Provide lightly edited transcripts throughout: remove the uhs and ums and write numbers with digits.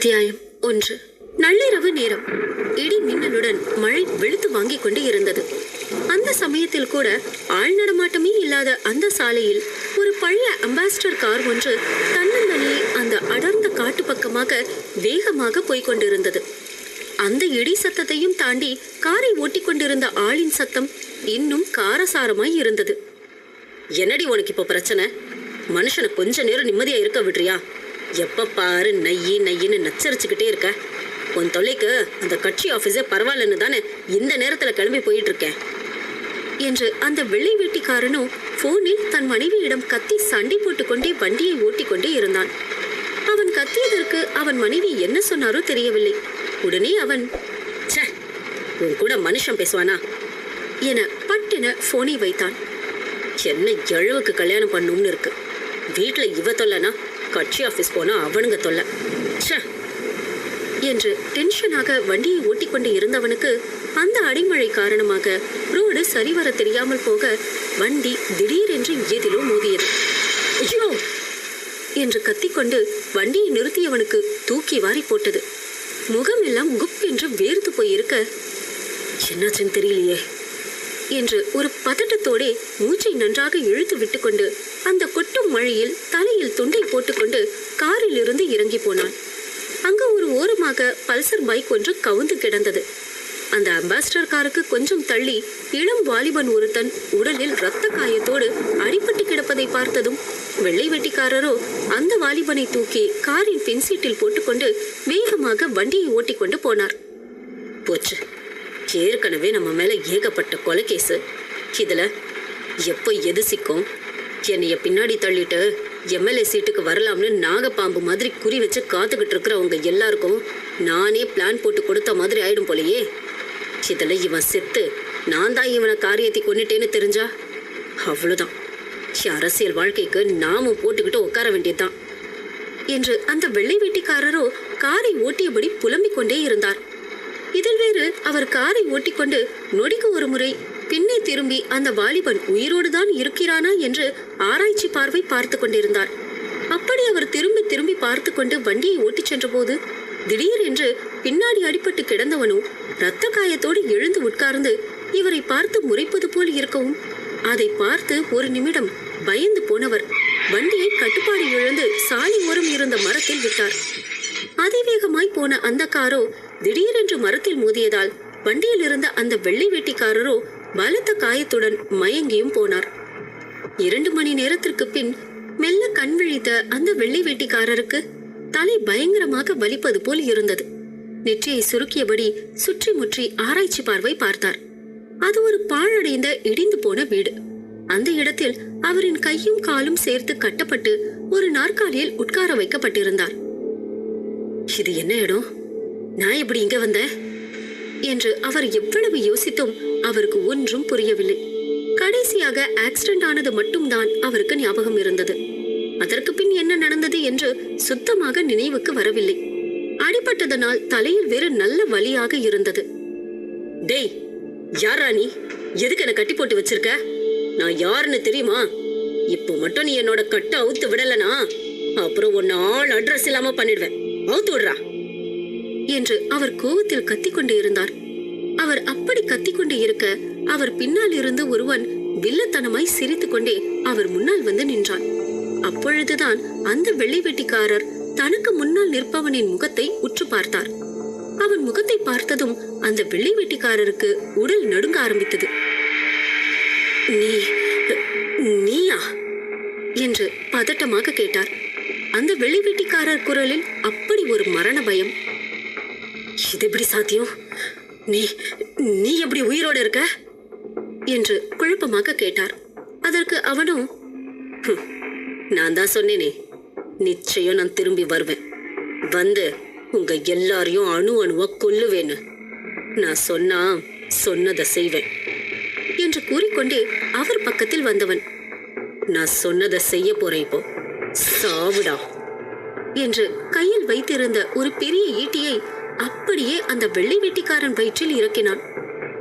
அத்தியாயம் 1. நள்ளிரவு நேரம். இடி மின்னலுடன் மழை வெளுத்து வாங்கிக் கொண்டு இருந்தது. அந்த சமயத்தில் கூட ஆள் நடமாட்டமே இல்லாத அந்த சாலையில் ஒரு பழைய அம்பாஸ்டர் கார் ஒன்று தன்னந்தனியே அந்த அடர்ந்த காட்டு பக்கமாக வேகமாக போய்கொண்டிருந்தது. அந்த இடி சத்தத்தையும் தாண்டி காரை ஓட்டிக் கொண்டிருந்த ஆளின் சத்தம் இன்னும் காரசாரமாய் இருந்தது. என்னடி உனக்கு இப்போ பிரச்சனை? மனுஷனை கொஞ்ச நேரம் நிம்மதியா இருக்க விடுறியா? எப்ப பாரு நையின்னு நச்சரிச்சுக்கிட்டே இருக்க. உன் தொல்லைக்கு அந்த கட்சி ஆபீஸே பரவாயில்லன்னு தானே இந்த நேரத்துல கிளம்பி போயிட்டு இருக்கேன் என்று அந்த வெள்ளை வேட்டிக்காரனும் போனில் தன் மனைவியிடம் கத்தி சண்டை போட்டுக்கொண்டே வண்டியை ஓட்டிக்கொண்டே இருந்தான். அவன் கத்தியதற்கு அவன் மனைவி என்ன சொன்னாரோ தெரியவில்லை. உடனே அவன், ச்சே, உன் கூட மனுஷன் பேசுவானா என பட்டென போனை வைத்தான். என்ன எழுவுக்கு கல்யாணம் பண்ணும்னு இருக்கு. வீட்டுல இவ தொல்லனா கட்சி ஆபீஸ் போனா அவனுங்க தொல்ல என்று டென்ஷனாக வண்டியை ஓட்டிக்கொண்டு இருந்தவனுக்கு அந்த அடைமழை காரணமாக ரோடு சரிவர தெரியாமல் போக வண்டி திடீரென்று எதிலோ மோதியது. ஐயோ என்று கத்திக்கொண்டு வண்டியை நிறுத்தியவனுக்கு தூக்கி வாரி போட்டது. முகம் எல்லாம் குப் என்று வேர்த்து போயிருக்க, என்னாச்சுன்னு தெரியலையே என்று ஒரு பதட்டத்தோடே மூச்சை நன்றாக இழுத்து விட்டுக்கொண்டு அந்த கொட்டும் மழையில் தலையில் துண்டை போட்டுக்கொண்டு காரில் இருந்து இறங்கி போனான். அங்க ஒரு ஓரமாக பல்சர் பைக் ஒன்று கவுந்து கிடந்தது. அந்த அம்பாஸ்டர் காருக்கு கொஞ்சம் தள்ளி இளம் வாலிபன் ஒருத்தன் உடலில் இரத்த காயத்தோடு அடிபட்டு கிடப்பதை பார்த்ததும் வெள்ளை வெட்டிக்காரரோ அந்த வாலிபனை தூக்கி காரின் பின்சீட்டில் போட்டுக்கொண்டு வேகமாக வண்டியை ஓட்டிக்கொண்டு போனார். போச்சு, ஏற்கனவே நம்ம மேல ஏகப்பட்ட கொலைகேசு. இதுல எப்போ எது சிக்கும்? என்னைய பின்னாடி தள்ளிட்டு எம்எல்ஏ சீட்டுக்கு வரலாம்னு நாகப்பாம்பு மாதிரி குறி வச்சு காத்துக்கிட்டு இருக்கிறவங்க எல்லாருக்கும் நானே பிளான் போட்டு கொடுத்த மாதிரி ஆயிடும் போலையே. இதுல இவன் செத்து நான் தான் இவனை காரியத்தை கொண்டுட்டேன்னு தெரிஞ்சா அவ்வளவுதான். அரசியல் வாழ்க்கைக்கு நாமும் போட்டுக்கிட்டு உட்கார வேண்டியதுதான் என்று அந்த வெள்ளை வேட்டிக்காரரோ காரை ஓட்டியபடி புலம்பிக் கொண்டே இருந்தார். இதில் வேறு அவர் காரை ஓட்டிக்கொண்டு நொடிக்கு ஒரு முறை பின்னே திரும்பி அந்த வாலிபன் உயிரோடு தான் இருக்கிறானா என்று ஆராய்ச்சி பார்வை பார்த்து கொண்டிருந்தார். அப்படி அவர் திரும்பி திரும்பி பார்த்து கொண்டு வண்டியை ஓட்டிச் சென்ற போது திடீரென்று பின்னாடி அடிபட்டு கிடந்தவனோ இரத்த காயத்தோடு எழுந்து உட்கார்ந்து இவரை பார்த்து முறைப்பது போல் இருக்கவும், அதை பார்த்து ஒரு நிமிடம் பயந்து போனவர் வண்டியை கட்டுப்பாடு இழந்து சாலை ஓரம் இருந்த மரத்தில் விட்டார். அதிவேகமாய் போன அந்த காரோ திடீரென்று மரத்தில் மோதியதால் வண்டியில் இருந்த அந்த வெள்ளை வேட்டிக்காரரோ பலத்த காயத்துடன் மயங்கியும் போனார். 2 மணி நேரத்திற்கு பின் மெல்ல கண் விழித்த அந்த வெள்ளை வேட்டிக்காரருக்கு தலை பயங்கரமாக வலிப்பது போல் இருந்தது. நெற்றியை சுருக்கியபடி சுற்றி முற்றி ஆராய்ச்சி பார்வை பார்த்தார். அது ஒரு பாழடைந்த இடிந்து போன வீடு. அந்த இடத்தில் அவரின் கையும் காலும் சேர்த்து கட்டப்பட்டு ஒரு நாற்காலியில் உட்கார வைக்கப்பட்டிருந்தார். இது என்ன இடம்? நான் எப்படி இங்க வந்தேன் என்று அவர் எவ்வளவு யோசித்தும் அவருக்கு ஒன்றும் புரியவில்லை. கடைசியாக ஆக்சிடென்ட் ஆனது மட்டும்தான் அவருக்கு ஞாபகம் இருந்தது. அதற்கு பின் என்ன நடந்தது என்று சுத்தமாக நினைவுக்கு வரவில்லை. அடிபட்டதனால் தலையில் வேறு நல்ல வலியாக இருந்தது. டேய், யாரா நீ? எதுக்கு என்ன கட்டி போட்டு வச்சிருக்க? நான் யாருன்னு தெரியுமா? இப்போ மட்டும் நீ என்னோட கட்டை அவுத்து விடலனா அப்புறம் உன்னை ஆள் அட்ரஸ் இல்லாம பண்ணிடுவேன். அவுத்து விடுறா என்று அவர் கோபத்தில் கத்திக்கொண்டு இருந்தார். அவர் அப்படி கத்திக்கொண்டு இருக்க அவர் பின்னால் இருந்து ஒருவன் வில்லத்தனமாய் சிரித்து கொண்டே அவர் முன்னால் வந்து நின்றான். அப்பொழுதுதான் அந்த வெள்ளை வெட்டிக்காரர் தனக்கு முன்னால் நிற்பவனின் முகத்தை உற்று பார்த்தார். அவன் முகத்தை பார்த்ததும் அந்த வெள்ளை வெட்டிக்காரருக்கு உடல் நடுங்க ஆரம்பித்தது. நீயா என்று பதட்டமாக கேட்டார். அந்த வெள்ளை வெட்டிக்காரர் குரலில் அப்படி ஒரு மரண பயம். இது எப்படி சாத்தியம்? நீ எப்படி உயிரோடு இருக்க என்று குழப்பமாக கேட்டார். அதற்கு அவனும், நான் தான் சொன்னேனே, நிச்சயம் நான் திரும்பி வருவேன். வந்து உங்க எல்லாரையும் அணு அணுவா கொல்லுவேன்னு. நான் சொன்னதை செய்வேன் என்று கூறிக்கொண்டே அவர் பக்கத்தில் வந்தவன், நான் சொன்னதை செய்ய போறேன், இப்போ சாவுடா என்று கையில் வைத்திருந்த ஒரு பெரிய ஈட்டியை அப்படியே அந்த வெள்ளை வெட்டிக்காரன் வயிற்றில் இறக்கினான்.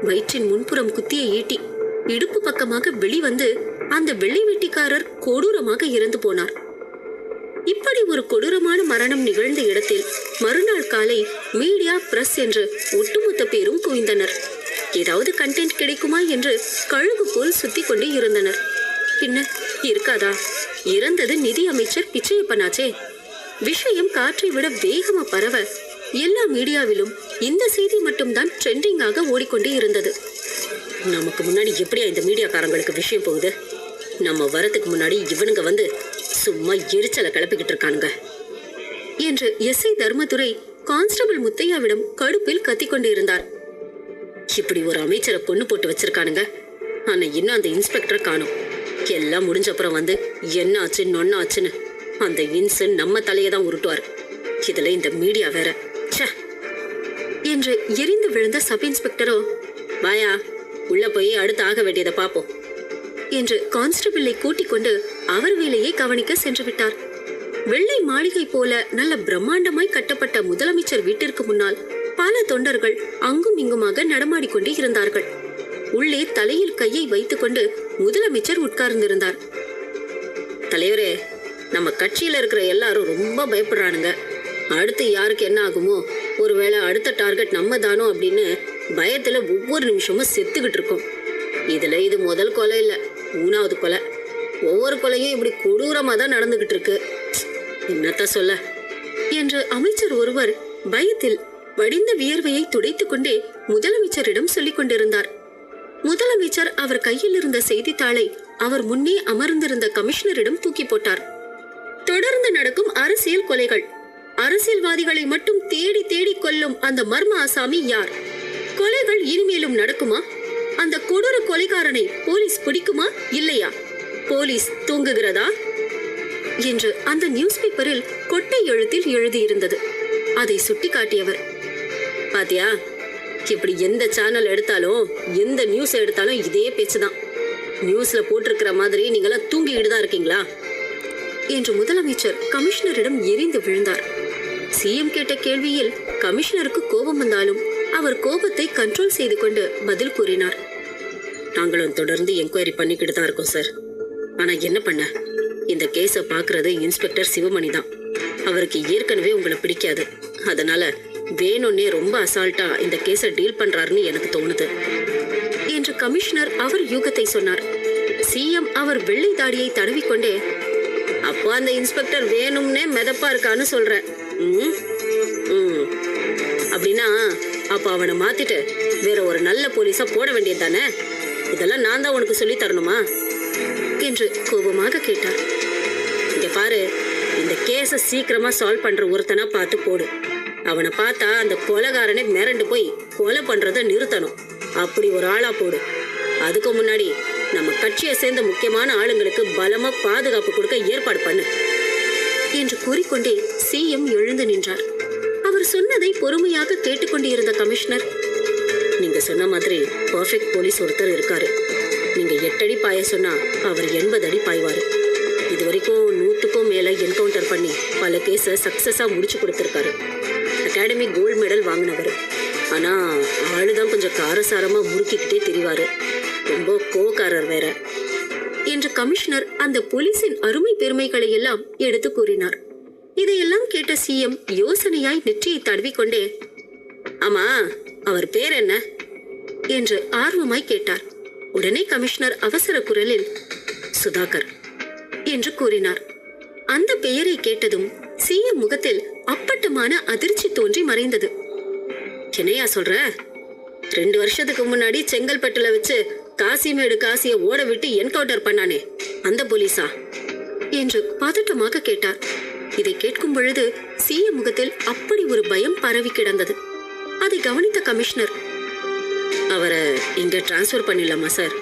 வயிற்றின் முன்புறம் குத்திய ஈட்டி இடுப்பு பக்கமாக வெளிவந்து அந்த வெள்ளை வெட்டிக்காரர் கொடூரமாக இறந்து போனார். இப்படி ஒரு கொடூரமான மரணம் நிகழ்ந்த இடத்தில் மறுநாள் காலை மீடியா பிரஸ் என்று ஒட்டுமொத்த பேரும் குவிந்தனர். ஏதாவது கண்டென்ட் கிடைக்குமா என்று கழுகு போல் சுத்தி கொண்டே இருந்தனர். பின்ன இருக்காதா? இறந்தது நிதி அமைச்சர் பிச்சையப்பனாச்சே. விஷயம் காற்றை விட வேகமா பரவ எல்லா மீடியாவிலும் இந்த செய்தி மட்டும்தான் ட்ரெண்டிங்காக ஓடிக்கொண்டே இருந்தது. நமக்கு முன்னாடி எப்படியா இந்த மீடியாக்காரங்களுக்கு விஷயம் போகுது? நம்ம வரத்துக்கு முன்னாடி இவனுங்க வந்து சும்மா எரிச்சலை கிளப்பிக்கிட்டு இருக்கானுங்க என்று எஸ்ஐ தர்மதுரை கான்ஸ்டபிள் முத்தையாவிடம் கடுப்பில் கத்திக்கொண்டு இருந்தார். இப்படி ஒரு அமைச்சரை கொண்டு போட்டு வச்சிருக்கானுங்க. ஆனா இன்னும் அந்த இன்ஸ்பெக்டரை காணும். எல்லாம் முடிஞ்ச அப்புறம் வந்து என்ன ஆச்சு நொன்ன ஆச்சுன்னு அந்த இன்சு நம்ம தலையை தான் உருட்டுவார். இதுல இந்த மீடியா வேற என்று எரிந்து விழுந்த சப் இன்ஸ்பெக்டரோ, வாயா உள்ள போய் அடுத்து ஆக வேண்டியதை பாப்போம் என்று கான்ஸ்டபிளை கூட்டிக் கொண்டு அவர் வேலையை கவனிக்க சென்று விட்டார். வெள்ளை மாளிகை போல நல்ல பிரம்மாண்டமாய் கட்டப்பட்ட முதலமைச்சர் வீட்டிற்கு முன்னால் பல தொண்டர்கள் அங்கும் இங்குமாக நடமாடிக்கொண்டே இருந்தார்கள். உள்ளே தலையில் கையை வைத்துக் கொண்டு முதலமைச்சர் உட்கார்ந்திருந்தார். தலைவரே, நம்ம கட்சியில இருக்கிற எல்லாரும் ரொம்ப பயப்படுறானுங்க. அடுத்து யாருக்கு என்ன ஆகுமோ, ஒருவேளை அடுத்த டார்கெட் நம்ம தானோ அப்படின்னு பயத்துல ஒவ்வொரு நிமிஷமும் செத்துக்கிட்டு இருக்கோம். இதுல இது முதல் கொலை இல்ல, 3வது கொலை. ஒவ்வொரு கொலையும் இப்படி கொடூரமா தான் நடந்துகிட்டு இருக்கு. என்னத்த சொல்ல என்று அமைச்சர் ஒருவர் பயத்தில் வடிந்த வியர்வையை துடைத்துக் கொண்டே முதலமைச்சரிடம் சொல்லிக் கொண்டிருந்தார். முதலமைச்சர் அவர் கையில் இருந்த செய்தித்தாளை அவர் முன்னே அமர்ந்திருந்த கமிஷனரிடம் தூக்கி போட்டார். தொடர்ந்து நடக்கும் அரசியல் கொலைகள், அரசியல்வாதிகளை மட்டும் தேடி தேடி கொல்லும் அந்த மர்ம ஆசாமி யார்? கொலைகள் இனிமேலும் நடக்குமா? அந்த கொடூர கொலைகாரனை போலீஸ் பிடிக்குமா இல்லையா? போலீஸ் தூங்குகிறதா என்று அந்த நியூஸ் பேப்பரில் கொட்டை எழுத்தில் எழுதியிருந்தது. அதை சுட்டி காட்டியவர், பாத்தியா, இப்படி எந்த சேனல் எடுத்தாலும் எந்த நியூஸ் எடுத்தாலும் இதே பேச்சுதான். நியூஸ்ல போட்டிருக்கிற மாதிரி நீங்களாம் தூங்கிக்கிட்டு தான் இருக்கீங்களா என்று முதலமைச்சர் கமிஷனரிடம் எரிந்து விழுந்தார். சிஎம் கேட்ட கேள்வியில் கமிஷனருக்கு கோபம் வந்தாலும் அவர் கோபத்தை கண்ட்ரோல் செய்து கொண்டு பதில் கூறினார். நாங்களும் தொடர்ந்து என்கொயரி பண்ணிக்கிட்டு தான் இருக்கோம் சார். ஆனா என்ன பண்ண, இந்த கேஸை பாக்குறது இன்ஸ்பெக்டர் சிவமணி தான். அவருக்கு ஏற்கனவே உங்களை பிடிக்காது. அதனால வேணும்னே ரொம்ப அசால்ட்டா இந்த கேஸை டீல் பண்றாருன்னு எனக்கு தோணுது என்று கமிஷனர் அவர் யூகத்தை சொன்னார். சிஎம் அவர் வெள்ளை தாடியை தடவிக்கொண்டே, அப்போ அந்த இன்ஸ்பெக்டர் வேணும்னே மெதப்பா இருக்கான்னு சொல்ற. அப்படின்னா அப்ப அவனை மாத்திட்டு வேற ஒரு நல்ல போலீஸா போட வேண்டியது தானே? இதெல்லாம் நான் தான் உனக்கு சொல்லி தரணுமா என்று கோபமாக கேட்டார். இங்க பாரு, இந்த கேஸை சீக்கிரமா சால்வ் பண்ற ஒருத்தனா பார்த்து போடு. அவனை பார்த்தா அந்த கொலைகாரனை மிரண்டு போய் கொலை பண்றத நிறுத்தணும். அப்படி ஒரு ஆளா போடு. அதுக்கு முன்னாடி நம்ம கட்சியை சேர்ந்த முக்கியமான ஆளுங்களுக்கு பலமா பாதுகாப்பு கொடுக்க ஏற்பாடு பண்ணு என்று கூறிக்கொண்டே சிஎம் எழுந்து நின்றார். அவர் சொன்னதை பொறுமையாக கேட்டுக்கொண்டிருந்த கமிஷனர், நீங்க சொன்ன மாதிரி பர்ஃபெக்ட் போலீஸ் ஒருத்தர் இருக்காரு. நீங்க 8 அடி பாய சொன்னா அவர் 80 அடி பாய்வாரு. இது வரைக்கும் 100க்கும் மேல என்கவுண்டர் பண்ணி பல கேஸை சக்சஸா முடிச்சு கொடுத்திருக்காரு. அகாடமி கோல்டு மெடல் வாங்கினவர். ஆனா ஆளுதான் கொஞ்சம் காரசாரமா முறுக்கிக்கிட்டே திரிவாரு. ரொம்ப கோவக்காரர் வேற என்று கமிஷனர் அந்த போலீஸின் அருமை பெருமைகளை எல்லாம் எடுத்து கூறினார். இதையெல்லாம் கேட்ட சிஎம் யோசனையாய் நெற்றியை தடவிக்கொண்டே, ஆமா, அவர் பேர் என்ன என்று ஆர்வமாய் கேட்டார். உடனே கமிஷனர் அவசர குரலில், சுதாகர் என்று கூறினார். அந்த பெயரை கேட்டதும் சிஎம் முகத்தில் அப்பட்டமான அதிர்ச்சி தோன்றி மறைந்தது. என்னையா சொல்ற? 2 வருஷத்துக்கு முன்னாடி செங்கல்பட்டுல வச்சு காசிமேடு காசிய ஓட விட்டு என்கவுண்டர் பண்ணானே, அந்த போலீஸா என்று பதட்டமாக கேட்டார். இதை கேட்கும் பொழுது சிஎம் முகத்தில் அப்படி ஒரு பயம் பரவி கிடந்தது. அதை கவனித்த கமிஷனர், அவரை இங்க டிரான்ஸ்பர் பண்ணிடலாமா சார்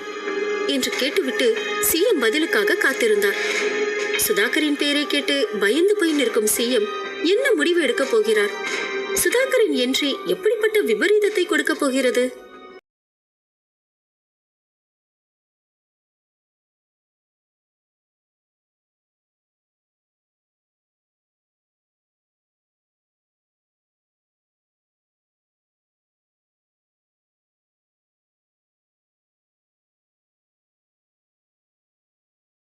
என்று கேட்டுவிட்டு சிஎம் பதிலுக்காக காத்திருந்தார். சுதாகரின் பெயரை கேட்டு பயந்து போய் நிற்கும் சிஎம் என்ன முடிவு எடுக்க போகிறார்? சுதாகரின் என்ட்ரி எப்படிப்பட்ட விபரீதத்தை கொடுக்க போகிறது?